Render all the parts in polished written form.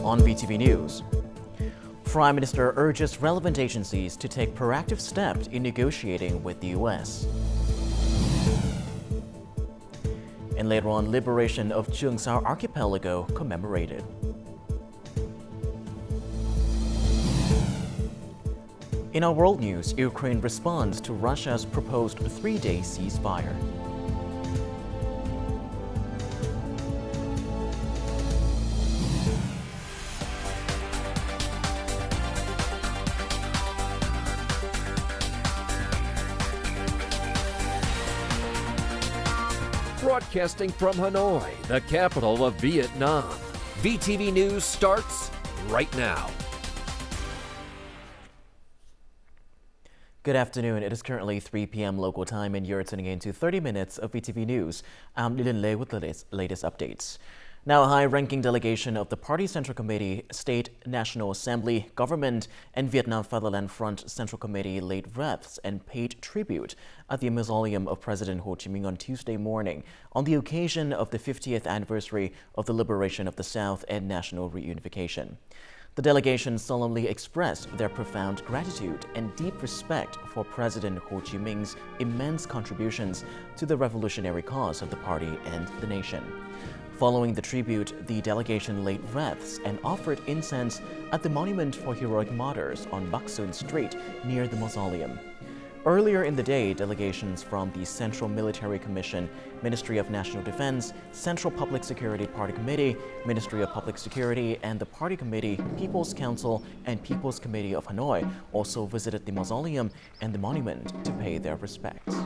on VTV News. Prime Minister urges relevant agencies to take proactive steps in negotiating with the U.S. And later on, liberation of Truong's archipelago commemorated. In our world news, Ukraine responds to Russia's proposed 3-day ceasefire. Broadcasting from Hanoi, the capital of Vietnam. VTV News starts right now. Good afternoon. It is currently 3 p.m. local time and you're tuning in to 30 minutes of VTV News. I'm Nguyen Lei with the latest updates. Now, a high-ranking delegation of the Party Central Committee, State National Assembly, Government, and Vietnam Fatherland Front Central Committee laid wreaths and paid tribute at the mausoleum of President Ho Chi Minh on Tuesday morning on the occasion of the 50th anniversary of the liberation of the South and national reunification. The delegation solemnly expressed their profound gratitude and deep respect for President Ho Chi Minh's immense contributions to the revolutionary cause of the party and the nation. Following the tribute, the delegation laid wreaths and offered incense at the Monument for Heroic Martyrs on Bắc Sơn Street near the mausoleum. Earlier in the day, delegations from the Central Military Commission, Ministry of National Defense, Central Public Security Party Committee, Ministry of Public Security, and the Party Committee, People's Council, and People's Committee of Hanoi also visited the mausoleum and the monument to pay their respects.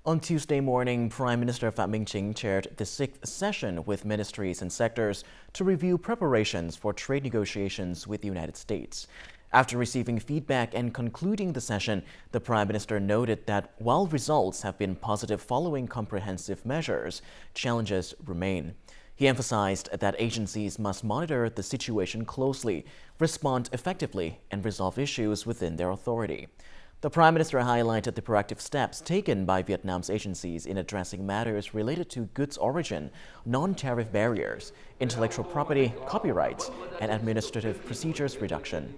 On Tuesday morning, Prime Minister Phạm Minh Chính chaired the 6th session with ministries and sectors to review preparations for trade negotiations with the United States. After receiving feedback and concluding the session, the Prime Minister noted that while results have been positive following comprehensive measures, challenges remain. He emphasized that agencies must monitor the situation closely, respond effectively, and resolve issues within their authority. The Prime Minister highlighted the proactive steps taken by Vietnam's agencies in addressing matters related to goods origin, non-tariff barriers, intellectual property, copyrights, and administrative procedures reduction.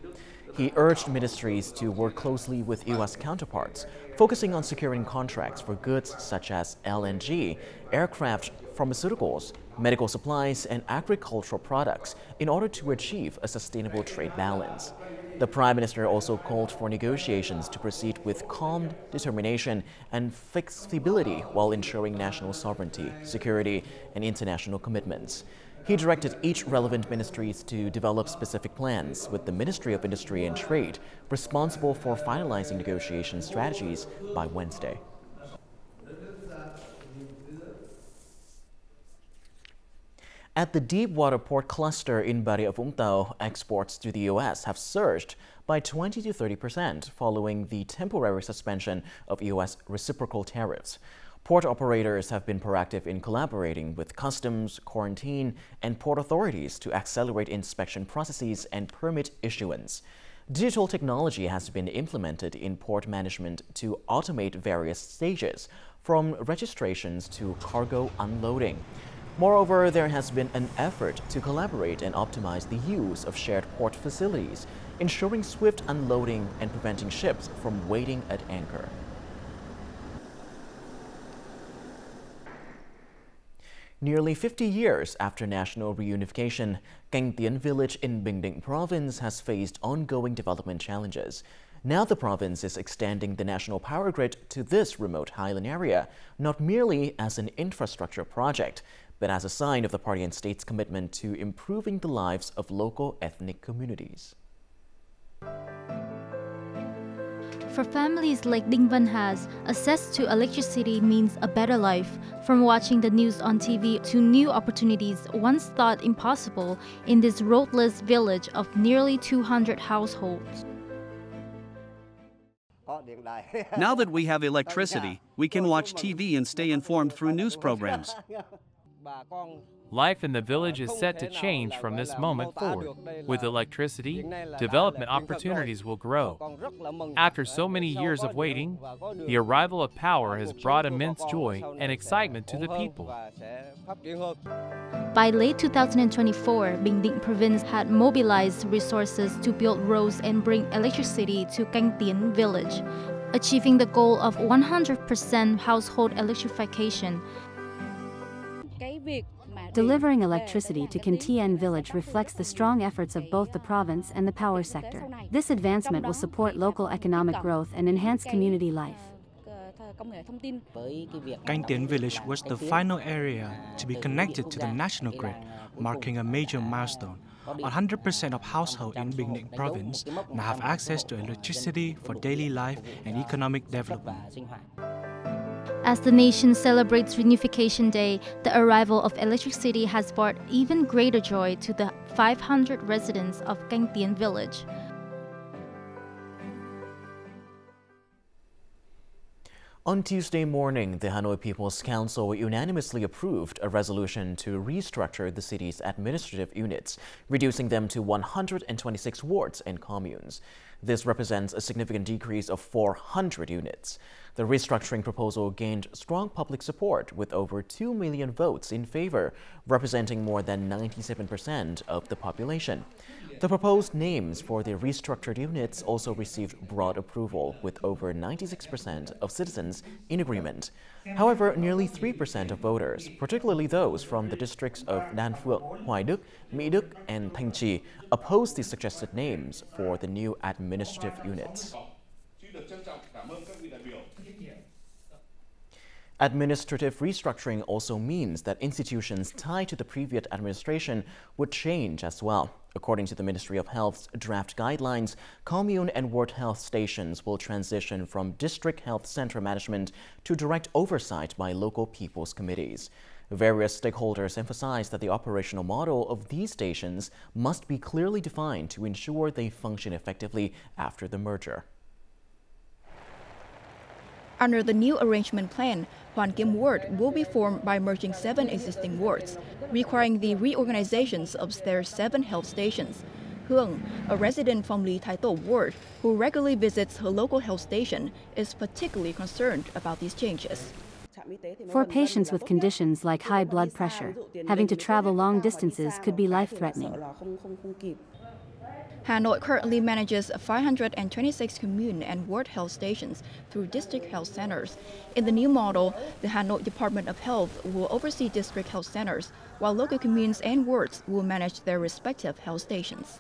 He urged ministries to work closely with U.S. counterparts, focusing on securing contracts for goods such as LNG, aircraft, pharmaceuticals, medical supplies, and agricultural products in order to achieve a sustainable trade balance. The Prime Minister also called for negotiations to proceed with calm determination and flexibility while ensuring national sovereignty, security, and international commitments. He directed each relevant ministries to develop specific plans, with the Ministry of Industry and Trade responsible for finalizing negotiation strategies by Wednesday. At the deepwater port cluster in Bà Rịa Vũng Tàu, exports to the U.S. have surged by 20 to 30% following the temporary suspension of U.S. reciprocal tariffs. Port operators have been proactive in collaborating with customs, quarantine, and port authorities to accelerate inspection processes and permit issuance. Digital technology has been implemented in port management to automate various stages, from registrations to cargo unloading. Moreover, there has been an effort to collaborate and optimize the use of shared port facilities, ensuring swift unloading and preventing ships from waiting at anchor. Nearly 50 years after national reunification, Canh Tien village in Bình Định province has faced ongoing development challenges. Now the province is extending the national power grid to this remote highland area, not merely as an infrastructure project, but as a sign of the party and state's commitment to improving the lives of local ethnic communities. For families like Đinh Văn has, access to electricity means a better life. From watching the news on TV to new opportunities once thought impossible in this roadless village of nearly 200 households. Now that we have electricity, we can watch TV and stay informed through news programs. Life in the village is set to change from this moment forward. With electricity, development opportunities will grow. After so many years of waiting, the arrival of power has brought immense joy and excitement to the people. By late 2024, Bình Định province had mobilized resources to build roads and bring electricity to Canh Tien village, achieving the goal of 100% household electrification. Delivering electricity to Canh Tien village reflects the strong efforts of both the province and the power sector. This advancement will support local economic growth and enhance community life. Canh Tien village was the final area to be connected to the national grid, marking a major milestone. 100% of households in Bình Định province now have access to electricity for daily life and economic development. As the nation celebrates Reunification Day, the arrival of electricity has brought even greater joy to the 500 residents of Canh Tien village. On Tuesday morning, the Hanoi People's Council unanimously approved a resolution to restructure the city's administrative units, reducing them to 126 wards and communes. This represents a significant decrease of 400 units. The restructuring proposal gained strong public support with over 2 million votes in favor, representing more than 97% of the population. The proposed names for the restructured units also received broad approval, with over 96% of citizens in agreement. However, nearly 3% of voters, particularly those from the districts of Đan Phượng, Hoài Đức, Mỹ Đức, and Thanh Trì, opposed the suggested names for the new administrative units. Administrative restructuring also means that institutions tied to the previous administration would change as well. According to the Ministry of Health's draft guidelines, commune and ward health stations will transition from district health center management to direct oversight by local people's committees. Various stakeholders emphasize that the operational model of these stations must be clearly defined to ensure they function effectively after the merger. Under the new arrangement plan, Hoàn Kiếm Ward will be formed by merging 7 existing wards, requiring the reorganizations of their 7 health stations. Huong, a resident from Lý Thái Tổ Ward who regularly visits her local health station, is particularly concerned about these changes. For patients with conditions like high blood pressure, having to travel long distances could be life-threatening. Hanoi currently manages 526 commune and ward health stations through district health centers. In the new model, the Hanoi Department of Health will oversee district health centers, while local communes and wards will manage their respective health stations.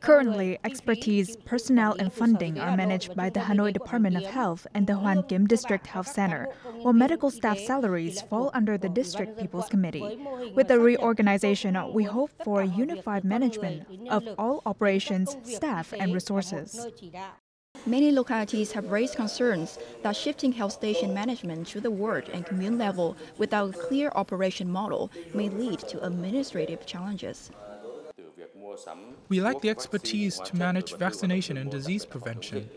Currently, expertise, personnel, and funding are managed by the Hanoi Department of Health and the Hoàn Kiếm District Health Center, while medical staff salaries fall under the District People's Committee. With the reorganization, we hope for a unified management of all operations, staff, and resources. Many localities have raised concerns that shifting health station management to the ward and commune level without a clear operation model may lead to administrative challenges. We lack the expertise to manage vaccination and disease prevention.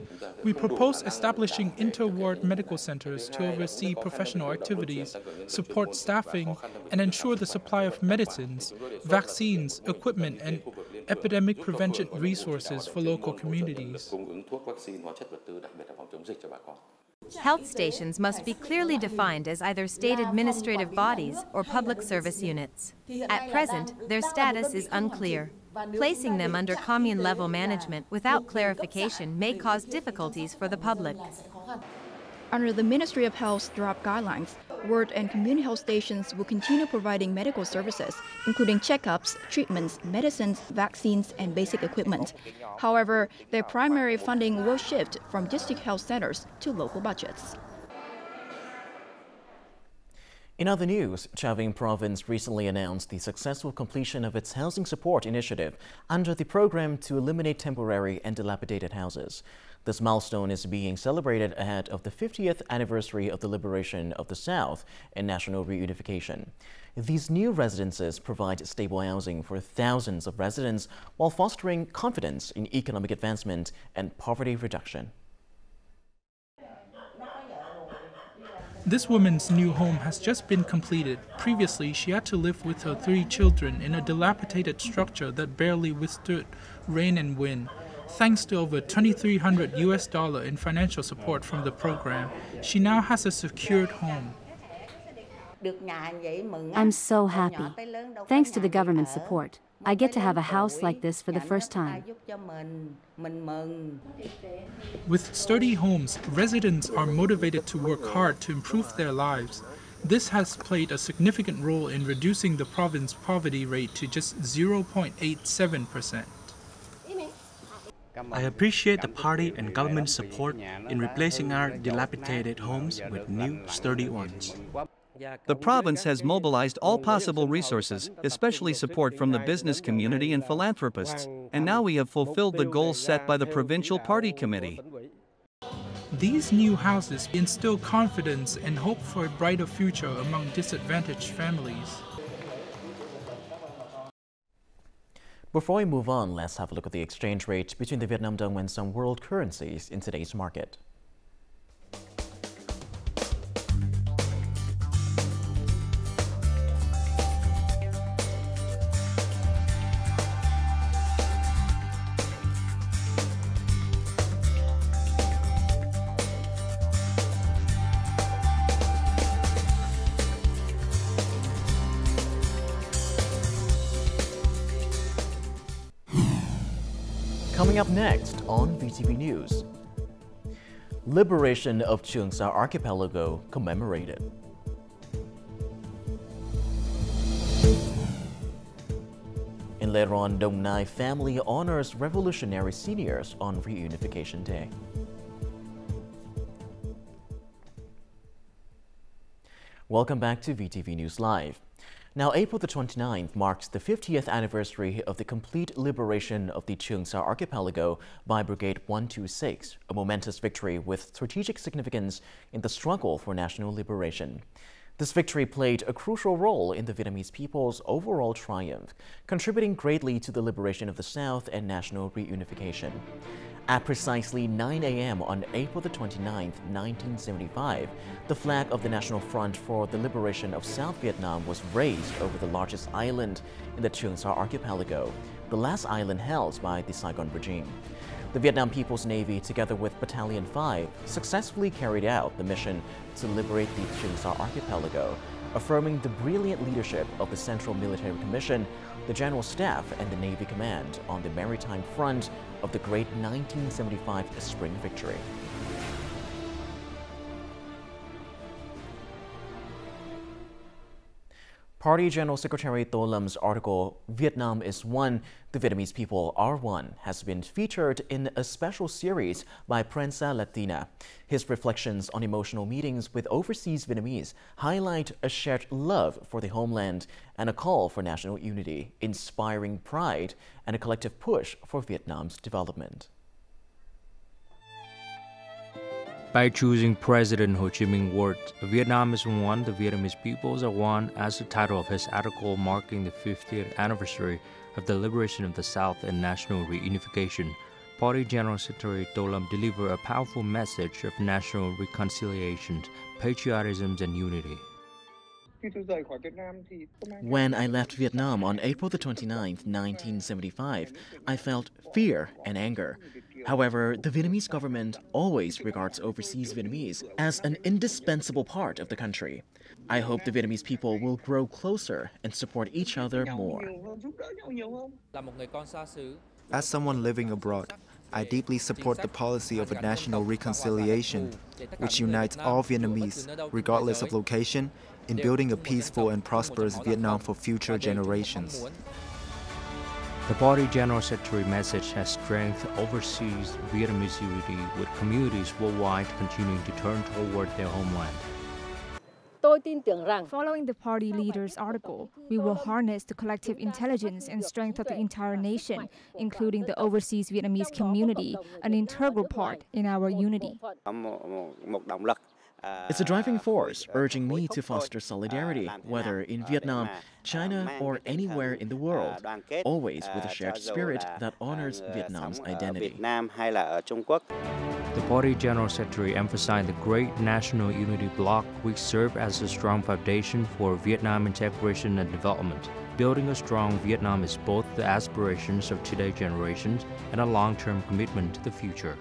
We propose establishing inter-ward medical centers to oversee professional activities, support staffing, and ensure the supply of medicines, vaccines, equipment, and epidemic prevention resources for local communities. Health stations must be clearly defined as either state administrative bodies or public service units. At present, their status is unclear. Placing them under commune-level management without clarification may cause difficulties for the public. Under the Ministry of Health's draft guidelines, ward and commune health stations will continue providing medical services, including checkups, treatments, medicines, vaccines, and basic equipment. However, their primary funding will shift from district health centers to local budgets. In other news, Chau Vinh Province recently announced the successful completion of its housing support initiative under the program to eliminate temporary and dilapidated houses. This milestone is being celebrated ahead of the 50th anniversary of the liberation of the South and national reunification. These new residences provide stable housing for thousands of residents while fostering confidence in economic advancement and poverty reduction. This woman's new home has just been completed. Previously, she had to live with her 3 children in a dilapidated structure that barely withstood rain and wind. Thanks to over $2,300 in financial support from the program, she now has a secured home. I'm so happy. Thanks to the government support, I get to have a house like this for the first time. With sturdy homes, residents are motivated to work hard to improve their lives. This has played a significant role in reducing the province's poverty rate to just 0.87%. I appreciate the party and government support in replacing our dilapidated homes with new, sturdy ones. The province has mobilized all possible resources, especially support from the business community and philanthropists, and now we have fulfilled the goals set by the provincial party committee. These new houses instill confidence and hope for a brighter future among disadvantaged families. Before we move on, let's have a look at the exchange rate between the Vietnam dong and some world currencies in today's market. Coming up next on VTV News, liberation of Truong Archipelago commemorated. In Leron, Dong Nai family honors revolutionary seniors on Reunification Day. Welcome back to VTV News Live. Now, April the 29th marks the 50th anniversary of the complete liberation of the Truong Archipelago by Brigade 126, a momentous victory with strategic significance in the struggle for national liberation. This victory played a crucial role in the Vietnamese people's overall triumph, contributing greatly to the liberation of the South and national reunification. At precisely 9 a.m. on April the 29th, 1975, the flag of the National Front for the Liberation of South Vietnam was raised over the largest island in the Truong Archipelago, the last island held by the Saigon regime. The Vietnam People's Navy, together with Battalion 5, successfully carried out the mission to liberate the Truong Archipelago, affirming the brilliant leadership of the Central Military Commission, the General Staff, and the Navy Command on the maritime front of the great 1975 spring victory. Party General Secretary Tô Lâm article, Vietnam is One, the Vietnamese People Are One, has been featured in a special series by Prensa Latina. His reflections on emotional meetings with overseas Vietnamese highlight a shared love for the homeland and a call for national unity, inspiring pride and a collective push for Vietnam's development. By choosing President Ho Chi Minh words, Vietnam is one, the Vietnamese peoples are one, as the title of his article marking the 50th anniversary of the liberation of the South and national reunification, Party General Secretary Tô Lâm delivered a powerful message of national reconciliation, patriotism, and unity. When I left Vietnam on April the 29th, 1975, I felt fear and anger. However, the Vietnamese government always regards overseas Vietnamese as an indispensable part of the country. I hope the Vietnamese people will grow closer and support each other more. As someone living abroad, I deeply support the policy of a national reconciliation, which unites all Vietnamese, regardless of location, in building a peaceful and prosperous Vietnam for future generations. The Party General Secretary message has strengthened overseas Vietnamese unity, with communities worldwide continuing to turn toward their homeland. Following the party leader's article, we will harness the collective intelligence and strength of the entire nation, including the overseas Vietnamese community, an integral part in our unity. It's a driving force urging me to foster solidarity, whether in Vietnam, China, or anywhere in the world, always with a shared spirit that honors Vietnam's identity. The party General Secretary emphasized the great national unity bloc, which served as a strong foundation for Vietnam integration and development. Building a strong Vietnam is both the aspirations of today's generations and a long-term commitment to the future.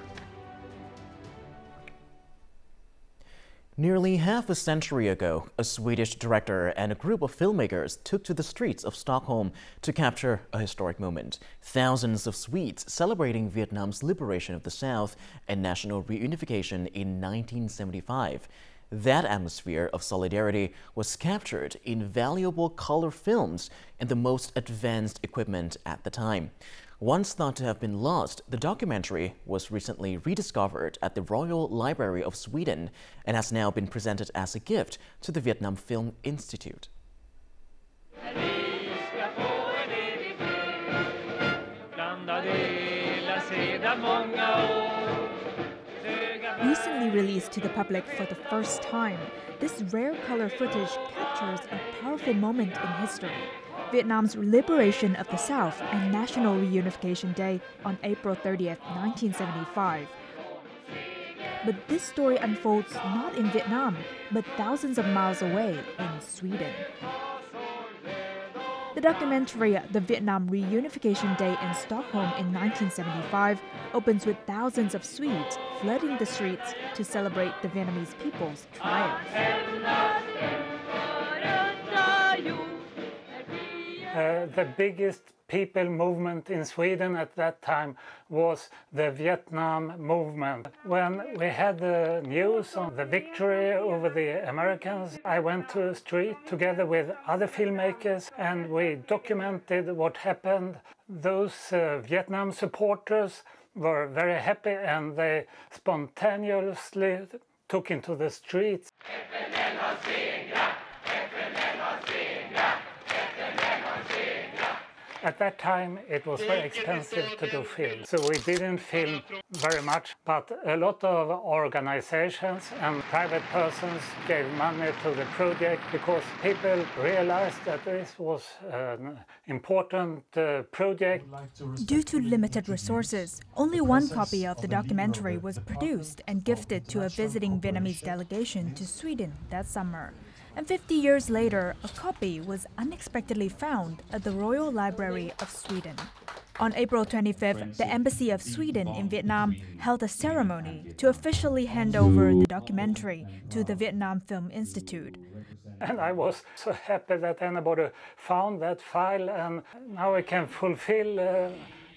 Nearly half a century ago, a Swedish director and a group of filmmakers took to the streets of Stockholm to capture a historic moment. Thousands of Swedes celebrating Vietnam's liberation of the South and national reunification in 1975. That atmosphere of solidarity was captured in valuable color films and the most advanced equipment at the time. Once thought to have been lost, the documentary was recently rediscovered at the Royal Library of Sweden and has now been presented as a gift to the Vietnam Film Institute. Recently released to the public for the first time, this rare color footage captures a powerful moment in history. Vietnam's liberation of the South and National Reunification Day on April 30th, 1975. But this story unfolds not in Vietnam, but thousands of miles away in Sweden. The documentary The Vietnam Reunification Day in Stockholm in 1975 opens with thousands of Swedes flooding the streets to celebrate the Vietnamese people's triumph. The biggest people movement in Sweden at that time was the Vietnam movement. When we had the news on the victory over the Americans, I went to the street together with other filmmakers and we documented what happened. Those Vietnam supporters were very happy and they spontaneously took into the streets. At that time, it was very expensive to do film, so we didn't film very much, but a lot of organizations and private persons gave money to the project because people realized that this was an important project. Due to limited resources, only one copy of the documentary was produced and gifted to a visiting Vietnamese delegation to Sweden that summer. And 50 years later, a copy was unexpectedly found at the Royal Library of Sweden. On April 25th, the Embassy of Sweden in Vietnam held a ceremony to officially hand over the documentary to the Vietnam Film Institute. And I was so happy that anybody found that file, and now we can fulfill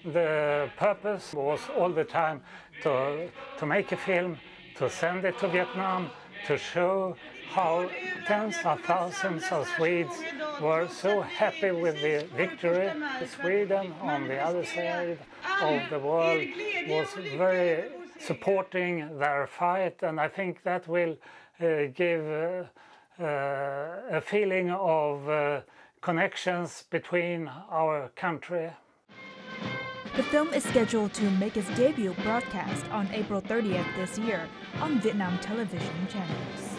the purpose was all the time to make a film, to send it to Vietnam, to show how tens of thousands of Swedes were so happy with the victory. Sweden, on the other side of the world, was very supporting their fight, and I think that will give a feeling of connections between our country. The film is scheduled to make its debut broadcast on April 30th this year on Vietnam television channels.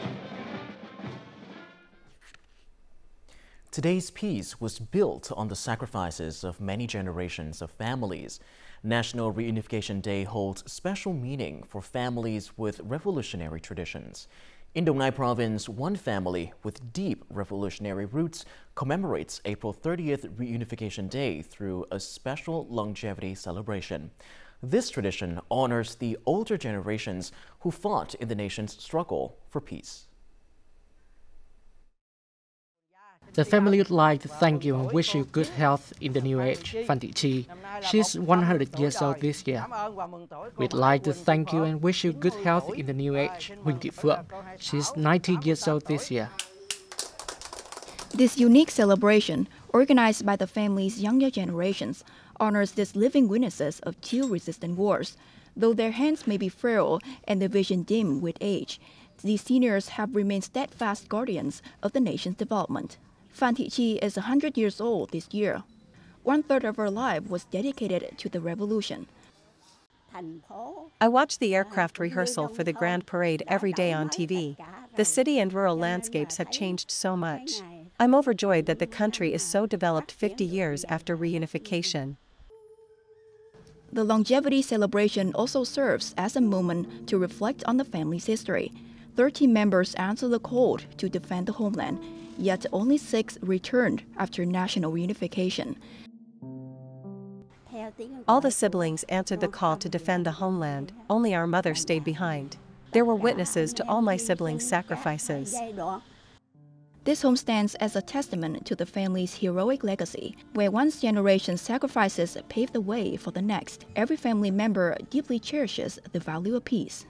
Today's peace was built on the sacrifices of many generations of families. National Reunification Day holds special meaning for families with revolutionary traditions. In Dong Nai Province, one family with deep revolutionary roots commemorates April 30th Reunification Day through a special longevity celebration. This tradition honors the older generations who fought in the nation's struggle for peace. The family would like to thank you and wish you good health in the new age, Phie. She's 100 years old this year. We'd like to thank you and wish you good health in the new age, Phuc. She's 90 years old this year. This unique celebration, organized by the family's younger generations, honors these living witnesses of two resistant wars. Though their hands may be frail and their vision dim with age, these seniors have remained steadfast guardians of the nation's development. Phie is 100 years old this year. 1/3 of her life was dedicated to the revolution. I watch the aircraft rehearsal for the Grand Parade every day on TV. The city and rural landscapes have changed so much. I'm overjoyed that the country is so developed 50 years after reunification. The longevity celebration also serves as a moment to reflect on the family's history. 13 members answered the call to defend the homeland, yet only 6 returned after national reunification. All the siblings answered the call to defend the homeland, only our mother stayed behind. There were witnesses to all my siblings' sacrifices. This home stands as a testament to the family's heroic legacy, where one generation's sacrifices paved the way for the next. Every family member deeply cherishes the value of peace.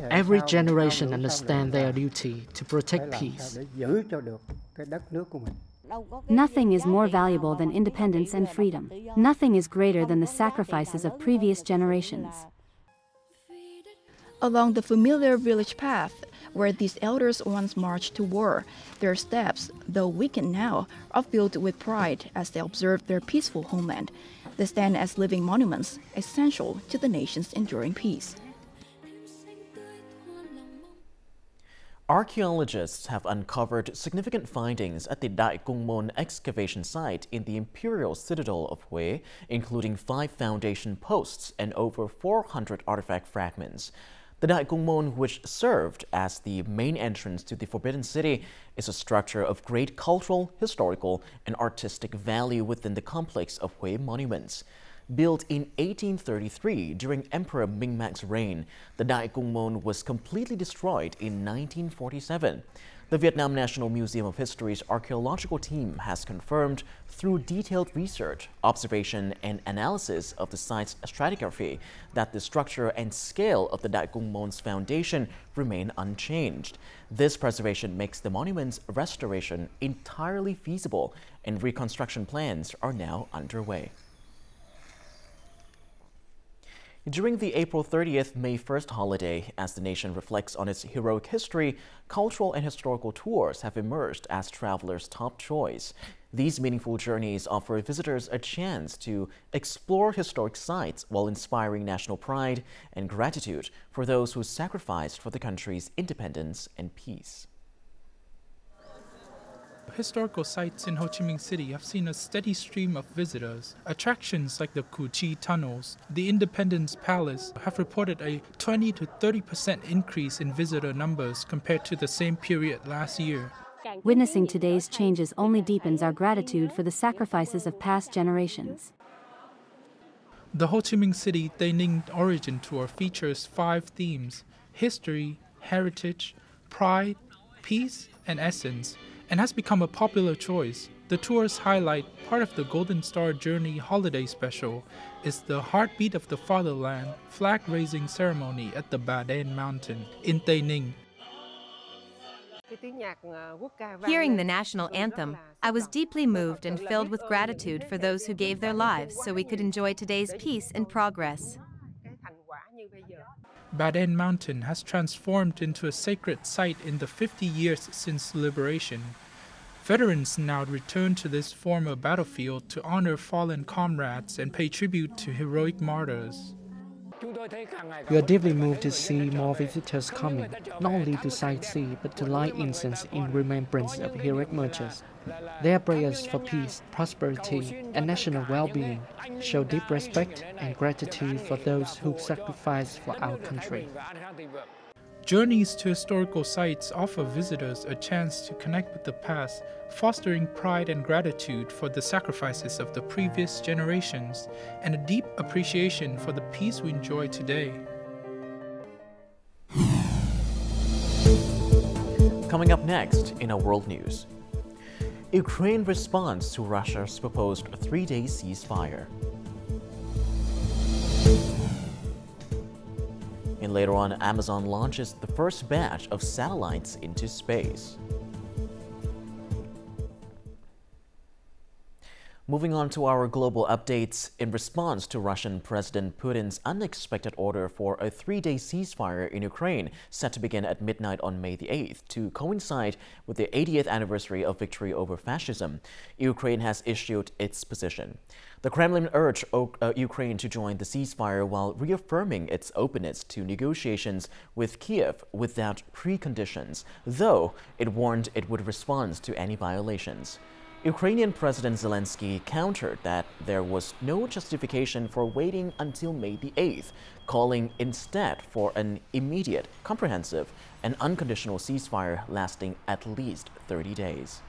Every generation understands their duty to protect peace. Nothing is more valuable than independence and freedom. Nothing is greater than the sacrifices of previous generations. Along the familiar village path, where these elders once marched to war, their steps, though weakened now, are filled with pride as they observe their peaceful homeland. They stand as living monuments, essential to the nation's enduring peace. Archaeologists have uncovered significant findings at the Đại Cung Môn excavation site in the imperial citadel of Phie, including 5 foundation posts and over 400 artifact fragments. The Đại Cung Môn, which served as the main entrance to the Forbidden City, is a structure of great cultural, historical, and artistic value within the complex of Phie monuments. Built in 1833 during Emperor Ming-Mac's reign, the Đại Cung Môn was completely destroyed in 1947. The Vietnam National Museum of History's archaeological team has confirmed through detailed research, observation, and analysis of the site's stratigraphy that the structure and scale of the Đại Cung Môn foundation remain unchanged. This preservation makes the monument's restoration entirely feasible, and reconstruction plans are now underway. During the April 30th, May 1st holiday, as the nation reflects on its heroic history, cultural and historical tours have emerged as travelers' top choice. These meaningful journeys offer visitors a chance to explore historic sites while inspiring national pride and gratitude for those who sacrificed for the country's independence and peace. Historical sites in Ho Chi Minh City have seen a steady stream of visitors. Attractions like the Cu Chi tunnels, the Independence Palace have reported a 20 to 30% increase in visitor numbers compared to the same period last year. Witnessing today's changes only deepens our gratitude for the sacrifices of past generations. The Ho Chi Minh City Tây Ninh Origin Tour features 5 themes: history, heritage, pride, peace, and essence, and has become a popular choice. The tour's highlight, part of the Golden Star Journey Holiday Special, is the Heartbeat of the Fatherland flag-raising ceremony at the Ba Đen Mountain in Tây Ninh. Hearing the national anthem, I was deeply moved and filled with gratitude for those who gave their lives so we could enjoy today's peace and progress. Ba Đen Mountain has transformed into a sacred site in the 50 years since liberation. Veterans now return to this former battlefield to honor fallen comrades and pay tribute to heroic martyrs. We are deeply moved to see more visitors coming, not only to sightsee but to light incense in remembrance of heroic martyrs. Their prayers for peace, prosperity, and national well-being show deep respect and gratitude for those who sacrificed for our country. Journeys to historical sites offer visitors a chance to connect with the past, fostering pride and gratitude for the sacrifices of the previous generations, and a deep appreciation for the peace we enjoy today. Coming up next in our world news, Ukraine responds to Russia's proposed 3-day ceasefire. And later on, Amazon launches the first batch of satellites into space. Moving on to our global updates, in response to Russian President Putin's unexpected order for a 3-day ceasefire in Ukraine set to begin at midnight on May the 8th to coincide with the 80th anniversary of victory over fascism, Ukraine has issued its position. The Kremlin urged Ukraine to join the ceasefire while reaffirming its openness to negotiations with Kiev without preconditions, though it warned it would respond to any violations. Ukrainian President Zelensky countered that there was no justification for waiting until May the 8th, calling instead for an immediate, comprehensive, and unconditional ceasefire lasting at least 30 days.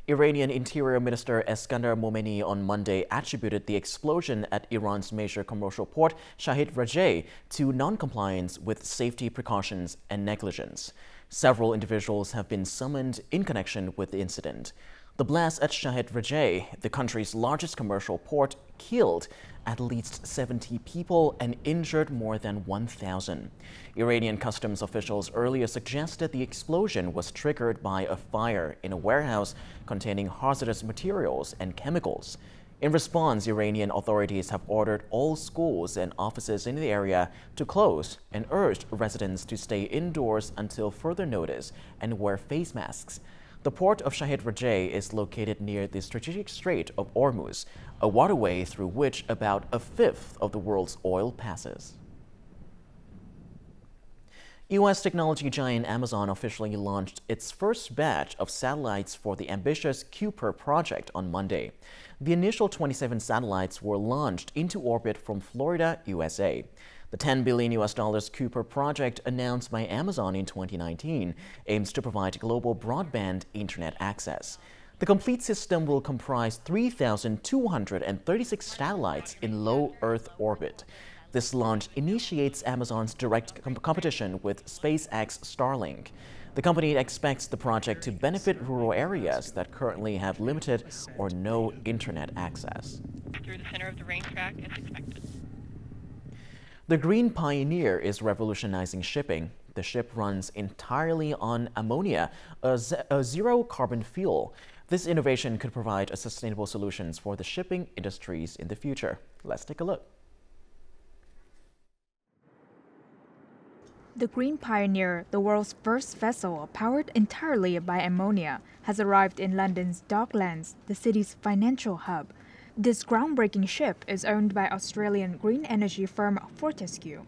Iranian Interior Minister Eskandar Momeni on Monday attributed the explosion at Iran's major commercial port, Shahid Rajeh, to non-compliance with safety precautions and negligence. Several individuals have been summoned in connection with the incident. The blast at Shahid Rajeh, the country's largest commercial port, killed at least 70 people and injured more than 1,000. Iranian customs officials earlier suggested the explosion was triggered by a fire in a warehouse containing hazardous materials and chemicals. In response, Iranian authorities have ordered all schools and offices in the area to close and urged residents to stay indoors until further notice and wear face masks. The port of Shahid Rajeh is located near the strategic Strait of Hormuz, a waterway through which about a fifth of the world's oil passes. U.S. technology giant Amazon officially launched its first batch of satellites for the ambitious Kuiper project on Monday. The initial 27 satellites were launched into orbit from Florida, USA. The $10 billion Kuiper project, announced by Amazon in 2019, aims to provide global broadband internet access. The complete system will comprise 3,236 satellites in low Earth orbit. This launch initiates Amazon's direct competition with SpaceX Starlink. The company expects the project to benefit rural areas that currently have limited or no internet access. Through the center of the racetrack as expected. The Green Pioneer is revolutionizing shipping. The ship runs entirely on ammonia, a zero-carbon fuel. This innovation could provide sustainable solutions for the shipping industries in the future. Let's take a look. The Green Pioneer, the world's first vessel powered entirely by ammonia, has arrived in London's Docklands, the city's financial hub. This groundbreaking ship is owned by Australian green energy firm Fortescue.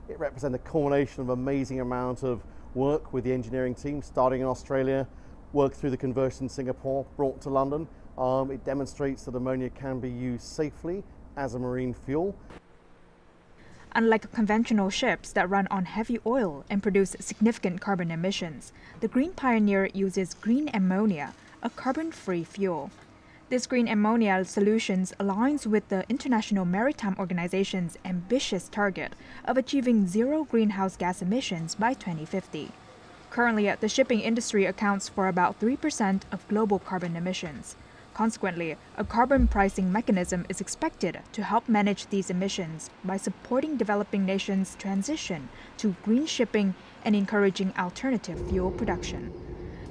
It represents a culmination of amazing amount of work with the engineering team, starting in Australia, work through the conversion in Singapore, brought to London. It demonstrates that ammonia can be used safely as a marine fuel. Unlike conventional ships that run on heavy oil and produce significant carbon emissions, the Green Pioneer uses green ammonia, a carbon-free fuel. This green ammonia solution aligns with the International Maritime Organization's ambitious target of achieving zero greenhouse gas emissions by 2050. Currently, the shipping industry accounts for about 3% of global carbon emissions. Consequently, a carbon pricing mechanism is expected to help manage these emissions by supporting developing nations' transition to green shipping and encouraging alternative fuel production.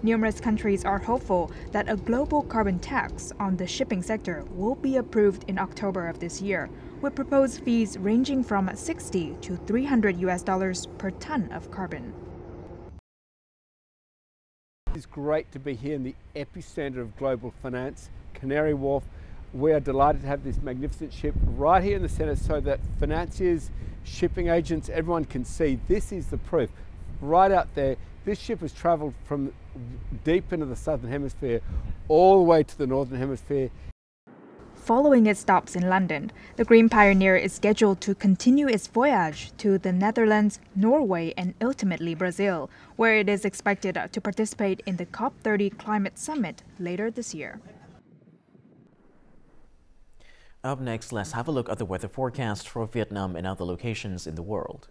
Numerous countries are hopeful that a global carbon tax on the shipping sector will be approved in October of this year, with proposed fees ranging from $60 to $300 per ton of carbon. It's great to be here in the epicenter of global finance, Canary Wharf. We are delighted to have this magnificent ship right here in the center so that financiers, shipping agents, everyone can see this is the proof. Right out there, this ship has traveled from deep into the southern hemisphere all the way to the northern hemisphere. Following its stops in London, the Green Pioneer is scheduled to continue its voyage to the Netherlands, Norway, and ultimately Brazil, where it is expected to participate in the COP30 climate summit later this year. Up next, let's have a look at the weather forecast for Vietnam and other locations in the world.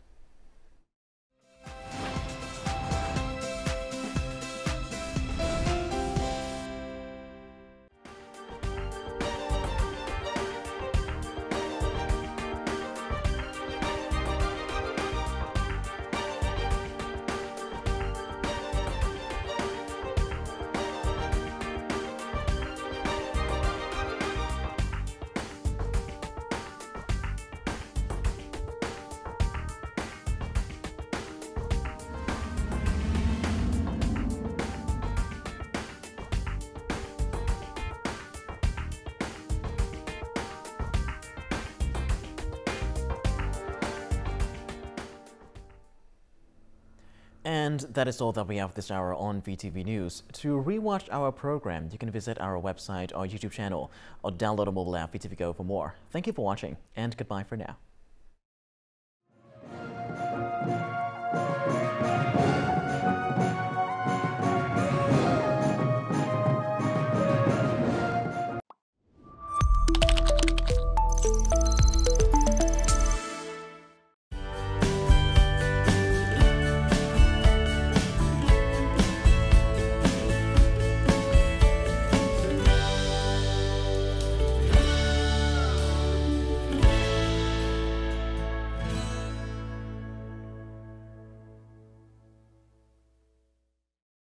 And that is all that we have this hour on VTV News. To rewatch our program, you can visit our website or YouTube channel or download a mobile app VTVgo for more. Thank you for watching, and goodbye for now.